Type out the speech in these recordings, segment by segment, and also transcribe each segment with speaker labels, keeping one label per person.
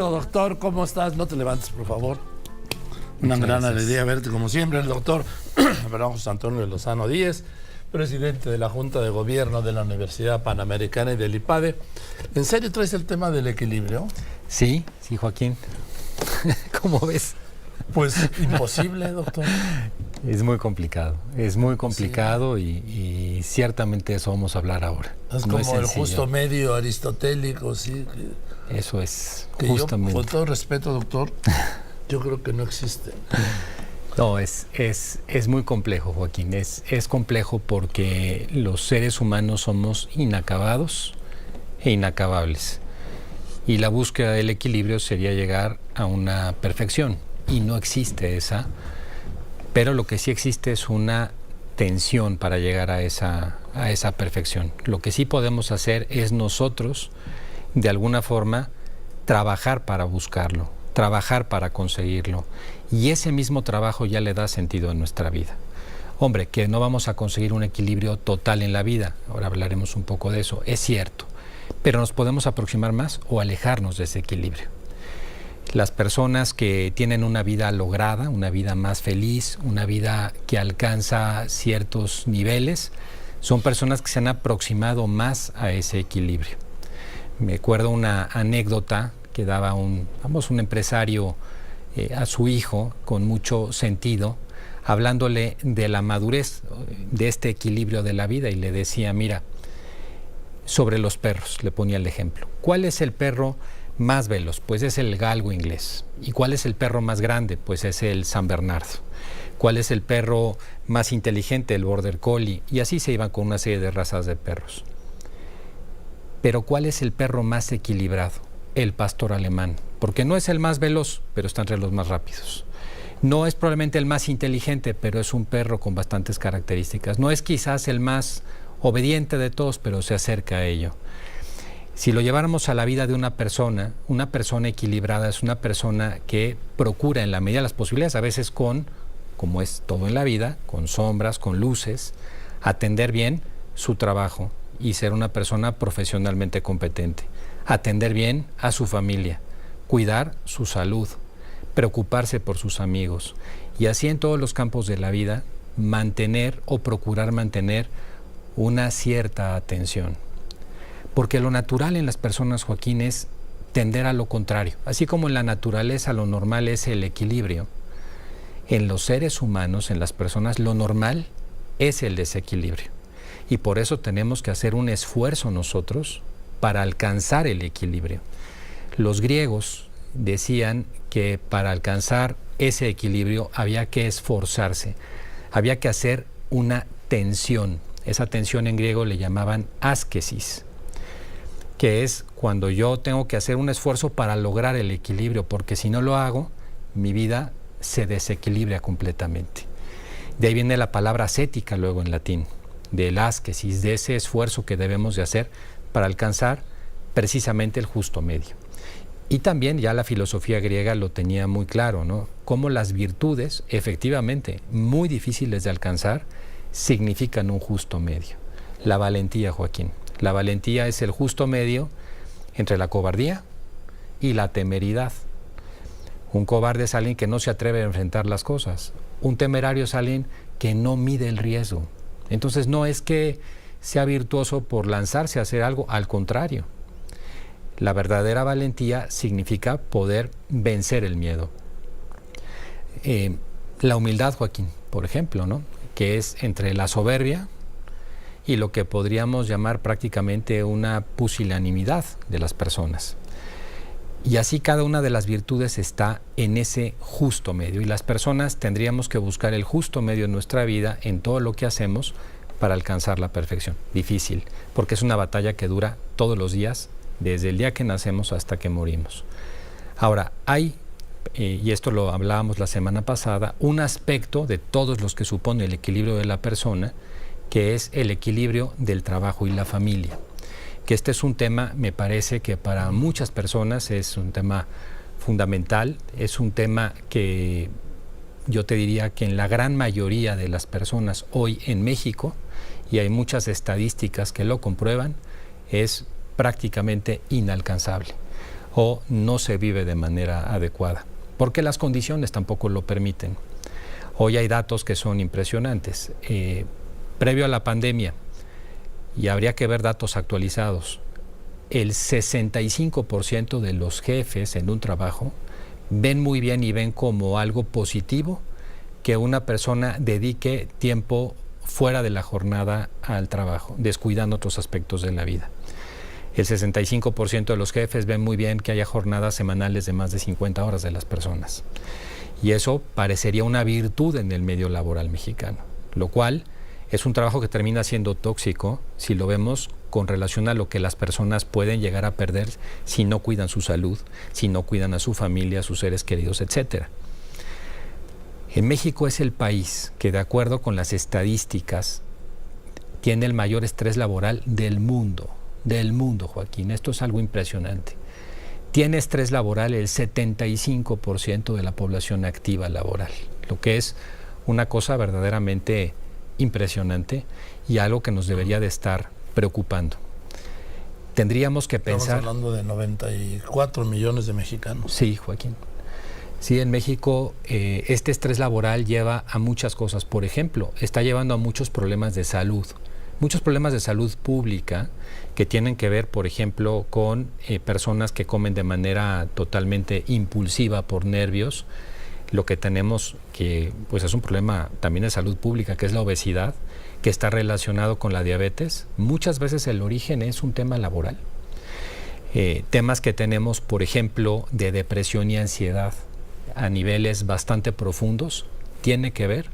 Speaker 1: Doctor, ¿cómo estás? No te levantes, por favor. Una gran alegría verte, como siempre, el doctor José Antonio Lozano Díez, presidente de la Junta de Gobierno de la Universidad Panamericana y del IPADE. ¿En serio traes el tema del equilibrio?
Speaker 2: Sí, Joaquín. ¿Cómo ves?
Speaker 1: Pues imposible, doctor.
Speaker 2: Es muy complicado sí. y ciertamente eso vamos a hablar ahora.
Speaker 1: Es no como es el justo medio aristotélico, sí.
Speaker 2: Eso es,
Speaker 1: que
Speaker 2: justamente.
Speaker 1: Yo, con todo respeto, doctor, yo creo que no existe.
Speaker 2: No, es muy complejo, Joaquín. Es complejo porque los seres humanos somos inacabados e inacabables. Y la búsqueda del equilibrio sería llegar a una perfección. Y no existe esa. Pero lo que sí existe es una tensión para llegar a esa perfección. Lo que sí podemos hacer es nosotros, de alguna forma, trabajar para buscarlo, trabajar para conseguirlo. Y ese mismo trabajo ya le da sentido a nuestra vida. Hombre, que no vamos a conseguir un equilibrio total en la vida, ahora hablaremos un poco de eso, es cierto, pero nos podemos aproximar más o alejarnos de ese equilibrio. Las personas que tienen una vida lograda, una vida más feliz, una vida que alcanza ciertos niveles, son personas que se han aproximado más a ese equilibrio. Me acuerdo una anécdota que daba un empresario a su hijo con mucho sentido, hablándole de la madurez de este equilibrio de la vida, y le decía, mira, sobre los perros, le ponía el ejemplo. ¿Cuál es el perro más veloz? Pues es el galgo inglés. ¿Y cuál es el perro más grande? Pues es el San Bernardo. ¿Cuál es el perro más inteligente? El Border Collie. Y así se iban con una serie de razas de perros. Pero ¿cuál es el perro más equilibrado? El pastor alemán. Porque no es el más veloz, pero está entre los más rápidos. No es probablemente el más inteligente, pero es un perro con bastantes características. No es quizás el más obediente de todos, pero se acerca a ello. Si lo lleváramos a la vida de una persona equilibrada es una persona que procura en la medida de las posibilidades, a veces como es todo en la vida, con sombras, con luces, atender bien su trabajo y ser una persona profesionalmente competente, atender bien a su familia, cuidar su salud, preocuparse por sus amigos y así en todos los campos de la vida mantener o procurar mantener una cierta atención. Porque lo natural en las personas, Joaquín, es tender a lo contrario. Así como en la naturaleza lo normal es el equilibrio, en los seres humanos, en las personas, lo normal es el desequilibrio. Y por eso tenemos que hacer un esfuerzo nosotros para alcanzar el equilibrio. Los griegos decían que para alcanzar ese equilibrio había que esforzarse, había que hacer una tensión. Esa tensión en griego le llamaban askesis, que es cuando yo tengo que hacer un esfuerzo para lograr el equilibrio, porque si no lo hago, mi vida se desequilibra completamente. De ahí viene la palabra ascética luego en latín, del askesis, de ese esfuerzo que debemos de hacer para alcanzar precisamente el justo medio. Y también ya la filosofía griega lo tenía muy claro, ¿no? Cómo las virtudes, efectivamente, muy difíciles de alcanzar, significan un justo medio. La valentía, Joaquín. La valentía es el justo medio entre la cobardía y la temeridad. Un cobarde es alguien que no se atreve a enfrentar las cosas. Un temerario es alguien que no mide el riesgo. Entonces no es que sea virtuoso por lanzarse a hacer algo, al contrario. La verdadera valentía significa poder vencer el miedo. La humildad, Joaquín, por ejemplo, ¿no? Que es entre la soberbia y lo que podríamos llamar prácticamente una pusilanimidad de las personas. Y así cada una de las virtudes está en ese justo medio. Y las personas tendríamos que buscar el justo medio en nuestra vida, en todo lo que hacemos, para alcanzar la perfección. Difícil, porque es una batalla que dura todos los días, desde el día que nacemos hasta que morimos. Ahora, hay, y esto lo hablábamos la semana pasada, un aspecto de todos los que supone el equilibrio de la persona, que es el equilibrio del trabajo y la familia. Que este es un tema, me parece que para muchas personas es un tema fundamental, es un tema que yo te diría que en la gran mayoría de las personas hoy en México, y hay muchas estadísticas que lo comprueban, es prácticamente inalcanzable. o no se vive de manera adecuada, porque las condiciones tampoco lo permiten. Hoy hay datos que son impresionantes. Previo a la pandemia, y habría que ver datos actualizados, el 65% de los jefes en un trabajo ven muy bien y ven como algo positivo que una persona dedique tiempo fuera de la jornada al trabajo, descuidando otros aspectos de la vida. El 65% de los jefes ven muy bien que haya jornadas semanales de más de 50 horas de las personas. Y eso parecería una virtud en el medio laboral mexicano, lo cual es un trabajo que termina siendo tóxico si lo vemos con relación a lo que las personas pueden llegar a perder si no cuidan su salud, si no cuidan a su familia, a sus seres queridos, etc. En México es el país que, de acuerdo con las estadísticas, tiene el mayor estrés laboral del mundo, Joaquín. Esto es algo impresionante. Tiene estrés laboral el 75% de la población activa laboral, lo que es una cosa verdaderamente impresionante y algo que nos debería de estar preocupando. Tendríamos que pensar...
Speaker 1: Estamos hablando de 94 millones de mexicanos.
Speaker 2: Sí, Joaquín. Sí, en México este estrés laboral lleva a muchas cosas. Por ejemplo, está llevando a muchos problemas de salud pública que tienen que ver, por ejemplo, con personas que comen de manera totalmente impulsiva por nervios. Lo que tenemos que pues es un problema también de salud pública, que es la obesidad, que está relacionado con la diabetes. Muchas veces el origen es un tema laboral. Temas que tenemos, por ejemplo, de depresión y ansiedad a niveles bastante profundos, tiene que ver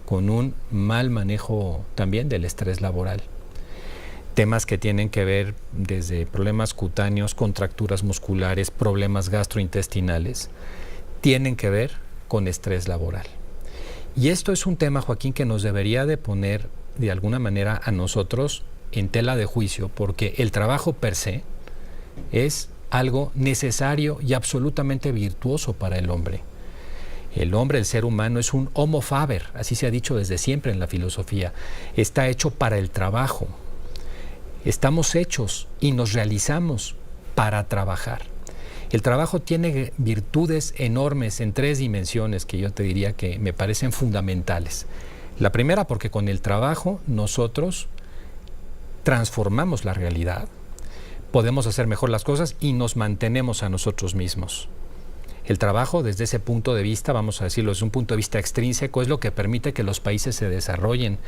Speaker 2: con un mal manejo también del estrés laboral. Temas que tienen que ver desde problemas cutáneos, contracturas musculares, problemas gastrointestinales, tienen que ver con estrés laboral. Y esto es un tema, Joaquín, que nos debería de poner de alguna manera a nosotros en tela de juicio, porque el trabajo per se es algo necesario y absolutamente virtuoso para el hombre. El hombre, el ser humano, es un homo faber, así se ha dicho desde siempre en la filosofía. Está hecho para el trabajo. Estamos hechos y nos realizamos para trabajar. El trabajo tiene virtudes enormes en 3 dimensiones que yo te diría que me parecen fundamentales. La primera, porque con el trabajo nosotros transformamos la realidad, podemos hacer mejor las cosas y nos mantenemos a nosotros mismos. El trabajo, desde ese punto de vista, vamos a decirlo, desde un punto de vista extrínseco, es lo que permite que los países se desarrollen,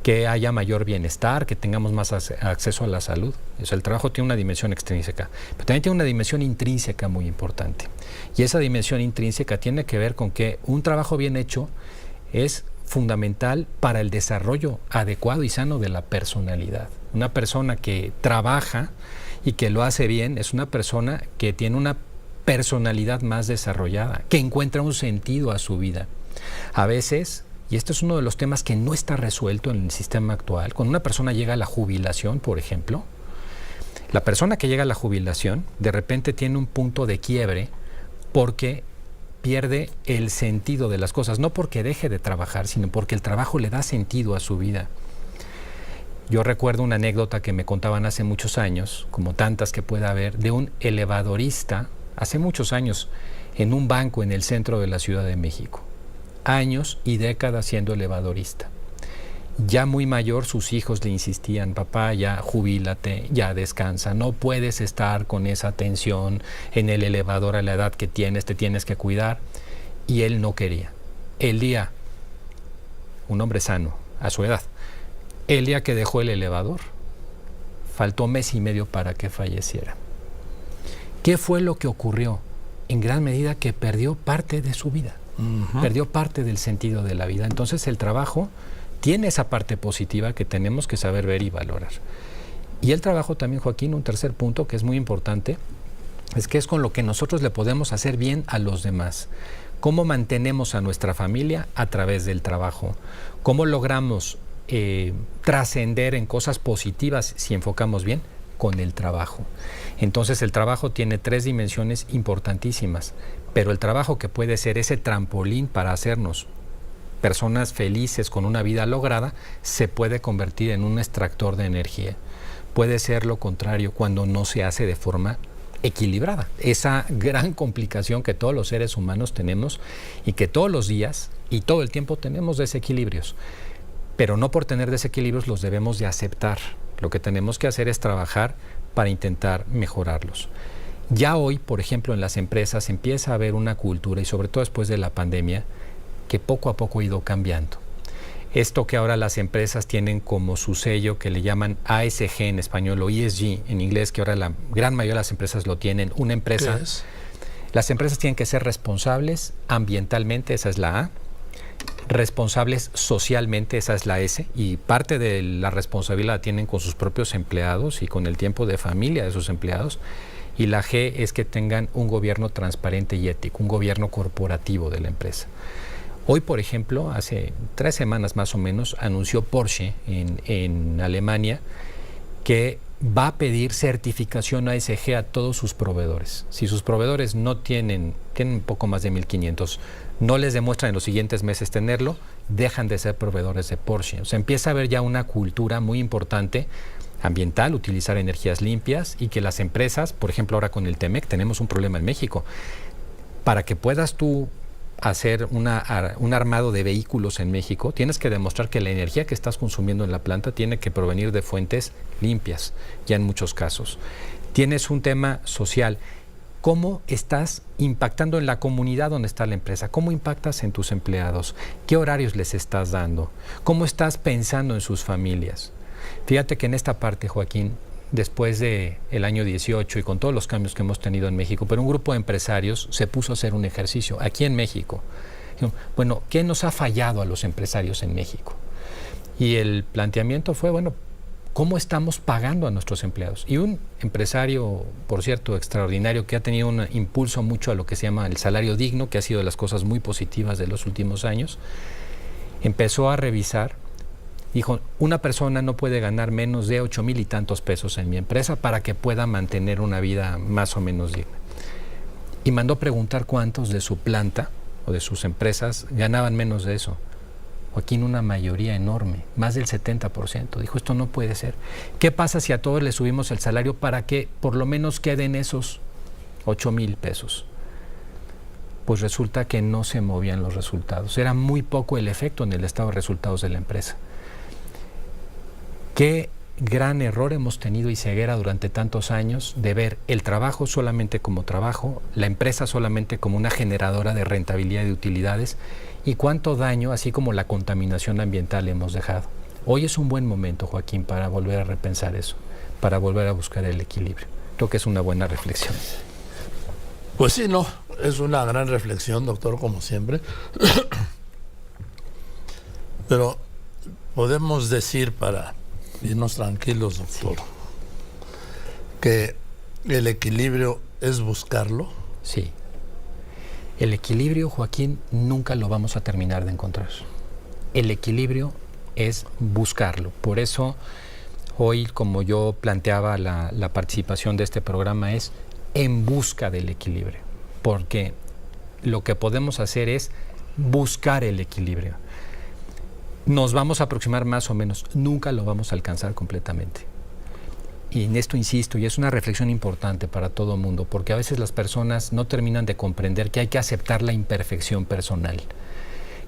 Speaker 2: que haya mayor bienestar, que tengamos más acceso a la salud. Eso, el trabajo tiene una dimensión extrínseca, pero también tiene una dimensión intrínseca muy importante. Y esa dimensión intrínseca tiene que ver con que un trabajo bien hecho es fundamental para el desarrollo adecuado y sano de la personalidad. Una persona que trabaja y que lo hace bien es una persona que tiene una personalidad más desarrollada, que encuentra un sentido a su vida. A veces, y esto es uno de los temas que no está resuelto en el sistema actual, cuando una persona llega a la jubilación, por ejemplo, la persona que llega a la jubilación de repente tiene un punto de quiebre porque pierde el sentido de las cosas, no porque deje de trabajar, sino porque el trabajo le da sentido a su vida. Yo recuerdo una anécdota que me contaban hace muchos años, como tantas que pueda haber, de un elevadorista, hace muchos años, en un banco en el centro de la Ciudad de México. Años y décadas siendo elevadorista. Ya muy mayor, sus hijos le insistían: papá, ya jubílate, ya descansa, no puedes estar con esa tensión en el elevador a la edad que tienes, te tienes que cuidar. Y él no quería. El día, un hombre sano, a su edad, el día que dejó el elevador, faltó 1 mes y medio para que falleciera. ¿Qué fue lo que ocurrió? En gran medida que perdió parte de su vida, perdió parte del sentido de la vida. Entonces el trabajo tiene esa parte positiva que tenemos que saber ver y valorar. Y el trabajo también, Joaquín, un tercer punto que es muy importante, es que es con lo que nosotros le podemos hacer bien a los demás. ¿Cómo mantenemos a nuestra familia? A través del trabajo. ¿Cómo logramos trascender en cosas positivas si enfocamos bien? Con el trabajo. Entonces el trabajo tiene 3 dimensiones importantísimas, pero el trabajo, que puede ser ese trampolín para hacernos personas felices con una vida lograda, se puede convertir en un extractor de energía. Puede ser lo contrario cuando no se hace de forma equilibrada. Esa gran complicación que todos los seres humanos tenemos y que todos los días y todo el tiempo tenemos desequilibrios. Pero no por tener desequilibrios los debemos de aceptar. Lo que tenemos que hacer es trabajar para intentar mejorarlos. Ya hoy, por ejemplo, en las empresas empieza a haber una cultura, y sobre todo después de la pandemia, que poco a poco ha ido cambiando. Esto que ahora las empresas tienen como su sello, que le llaman ASG en español o ESG en inglés, que ahora la gran mayoría de las empresas lo tienen. Una empresa,
Speaker 1: ¿Qué es?
Speaker 2: las empresas tienen que ser responsables ambientalmente, esa es la A, responsables socialmente, esa es la S, y parte de la responsabilidad la tienen con sus propios empleados y con el tiempo de familia de sus empleados. Y la G es que tengan un gobierno transparente y ético, un gobierno corporativo de la empresa. Hoy, por ejemplo, hace 3 semanas más o menos, anunció Porsche en Alemania que va a pedir certificación ASG a todos sus proveedores. Si sus proveedores no tienen un poco más de 1,500, no les demuestran en los siguientes meses tenerlo, dejan de ser proveedores de Porsche. O sea, empieza a haber ya una cultura muy importante ambiental, utilizar energías limpias, y que las empresas, por ejemplo ahora con el TEMEC tenemos un problema en México, para que puedas tú hacer un armado de vehículos en México, tienes que demostrar que la energía que estás consumiendo en la planta tiene que provenir de fuentes limpias, ya en muchos casos. Tienes un tema social. ¿Cómo estás impactando en la comunidad donde está la empresa? ¿Cómo impactas en tus empleados? ¿Qué horarios les estás dando? ¿Cómo estás pensando en sus familias? Fíjate que en esta parte, Joaquín, después del año 18 y con todos los cambios que hemos tenido en México, pero un grupo de empresarios se puso a hacer un ejercicio aquí en México. Bueno, ¿qué nos ha fallado a los empresarios en México? Y el planteamiento fue, bueno, ¿cómo estamos pagando a nuestros empleados? Y un empresario, por cierto, extraordinario, que ha tenido un impulso mucho a lo que se llama el salario digno, que ha sido de las cosas muy positivas de los últimos años, empezó a revisar. Dijo, una persona no puede ganar menos de 8,000 y tantos pesos en mi empresa para que pueda mantener una vida más o menos digna. Y mandó preguntar cuántos de su planta o de sus empresas ganaban menos de eso. Joaquín, una mayoría enorme, más del 70%. Dijo, esto no puede ser. ¿Qué pasa si a todos les subimos el salario para que por lo menos queden esos 8,000 pesos? Pues resulta que no se movían los resultados. Era muy poco el efecto en el estado de resultados de la empresa. Qué gran error hemos tenido y ceguera durante tantos años de ver el trabajo solamente como trabajo, la empresa solamente como una generadora de rentabilidad y de utilidades, y cuánto daño, así como la contaminación ambiental, hemos dejado. Hoy es un buen momento, Joaquín, para volver a repensar eso, para volver a buscar el equilibrio. Creo que es una buena reflexión.
Speaker 1: Pues sí, no, es una gran reflexión, doctor, como siempre. Pero podemos decir, para irnos tranquilos, doctor, sí, que el equilibrio es buscarlo.
Speaker 2: Sí. El equilibrio, Joaquín, nunca lo vamos a terminar de encontrar. El equilibrio es buscarlo. Por eso, hoy, como yo planteaba la participación de este programa, es en busca del equilibrio. Porque lo que podemos hacer es buscar el equilibrio. Nos vamos a aproximar más o menos, nunca lo vamos a alcanzar completamente. Y en esto insisto, y es una reflexión importante para todo el mundo, porque a veces las personas no terminan de comprender que hay que aceptar la imperfección personal,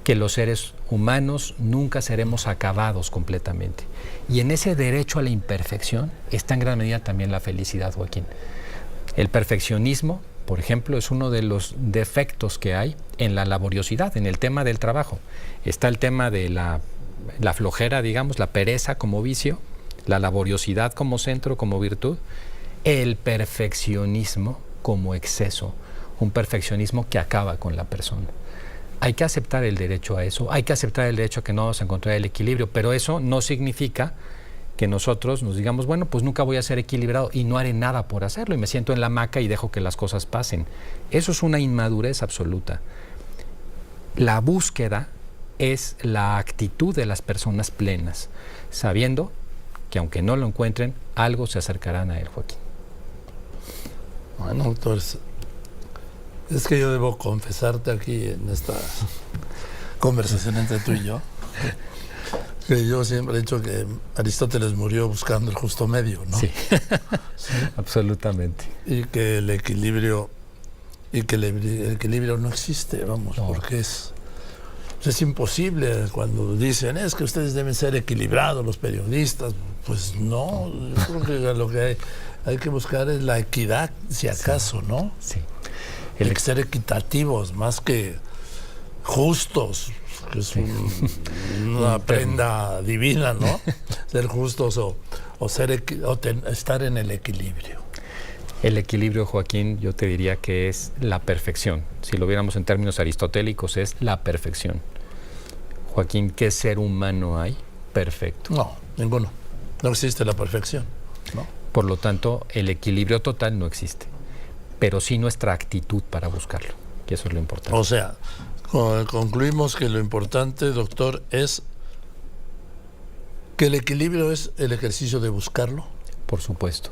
Speaker 2: que los seres humanos nunca seremos acabados completamente. Y en ese derecho a la imperfección está en gran medida también la felicidad, Joaquín. El perfeccionismo, por ejemplo, es uno de los defectos que hay en la laboriosidad, en el tema del trabajo. Está el tema de la flojera, digamos, la pereza como vicio, la laboriosidad como centro, como virtud, el perfeccionismo como exceso, un perfeccionismo que acaba con la persona. Hay que aceptar el derecho a eso, hay que aceptar el derecho a que no vamos a encontrar el equilibrio, pero eso no significa que nosotros nos digamos, bueno, pues nunca voy a ser equilibrado y no haré nada por hacerlo y me siento en la hamaca y dejo que las cosas pasen. Eso es una inmadurez absoluta. La búsqueda es la actitud de las personas plenas, sabiendo que aunque no lo encuentren, algo se acercarán a él, Joaquín.
Speaker 1: Bueno, doctor, es que yo debo confesarte aquí en esta conversación entre tú y yo, Que yo siempre he dicho que Aristóteles murió buscando el justo medio, ¿no?
Speaker 2: Sí, sí. Absolutamente.
Speaker 1: Y que el equilibrio no existe, vamos,
Speaker 2: No.
Speaker 1: porque es imposible cuando dicen es que ustedes deben ser equilibrados los periodistas. Pues no, yo creo que lo que hay que buscar es la equidad, si acaso, ¿no?
Speaker 2: Sí.
Speaker 1: Hay que ser equitativos más que justos, que es una prenda divina, ¿no? Ser justos o estar en el equilibrio.
Speaker 2: El equilibrio, Joaquín, yo te diría que es la perfección. Si lo viéramos en términos aristotélicos, es la perfección. Joaquín, ¿qué ser humano hay perfecto?
Speaker 1: No, ninguno. No existe la perfección, ¿no?
Speaker 2: Por lo tanto, el equilibrio total no existe, pero sí nuestra actitud para buscarlo, que eso es lo importante.
Speaker 1: O sea, concluimos que lo importante, doctor, es que el equilibrio es el ejercicio de buscarlo.
Speaker 2: Por supuesto.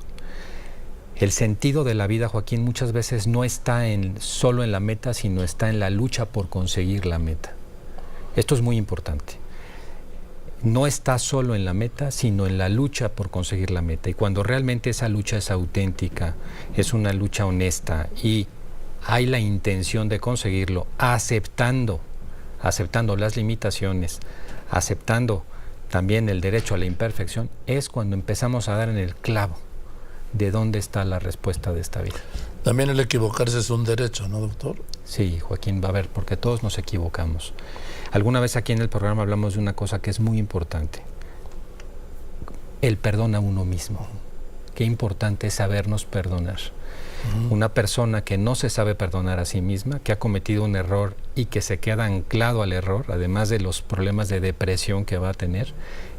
Speaker 2: El sentido de la vida, Joaquín, muchas veces no está solo en la meta, sino está en la lucha por conseguir la meta. Esto es muy importante. No está solo en la meta, sino en la lucha por conseguir la meta. Y cuando realmente esa lucha es auténtica, es una lucha honesta y hay la intención de conseguirlo, aceptando las limitaciones, aceptando también el derecho a la imperfección, es cuando empezamos a dar en el clavo de dónde está la respuesta de esta vida.
Speaker 1: También el equivocarse es un derecho, ¿no, doctor?
Speaker 2: Sí, Joaquín, va a ver, porque todos nos equivocamos. Alguna vez aquí en el programa hablamos de una cosa que es muy importante. El perdón a uno mismo. Qué importante es sabernos perdonar. Una persona que no se sabe perdonar a sí misma, que ha cometido un error y que se queda anclado al error, además de los problemas de depresión que va a tener,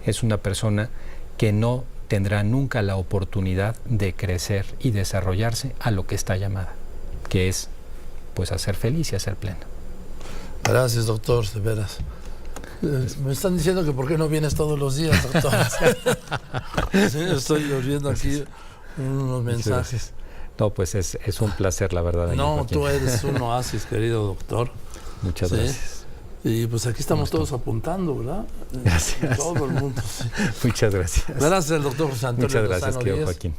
Speaker 2: es una persona que no tendrá nunca la oportunidad de crecer y desarrollarse a lo que está llamada, que es pues a ser feliz y a ser pleno.
Speaker 1: Gracias, doctor, de veras. Me están diciendo que por qué no vienes todos los días, doctor. Sí, estoy viendo aquí unos mensajes.
Speaker 2: No, pues es un placer, la verdad.
Speaker 1: No, tú eres un oasis, querido doctor.
Speaker 2: Muchas gracias.
Speaker 1: Y pues aquí estamos todos apuntando, ¿verdad?
Speaker 2: Gracias.
Speaker 1: Todo el mundo. Sí.
Speaker 2: Muchas gracias.
Speaker 1: Gracias al doctor José Antonio
Speaker 2: Muchas gracias,
Speaker 1: Lozano
Speaker 2: querido
Speaker 1: Díez,
Speaker 2: Joaquín.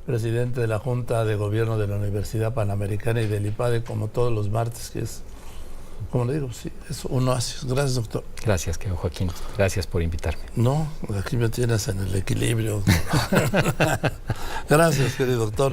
Speaker 1: presidente de la Junta de Gobierno de la Universidad Panamericana y del IPADE, como todos los martes, que es, como le digo, sí, es un oasis. Gracias, doctor.
Speaker 2: Gracias, querido Joaquín. Gracias por invitarme.
Speaker 1: No, aquí me tienes en el equilibrio. Gracias, querido doctor.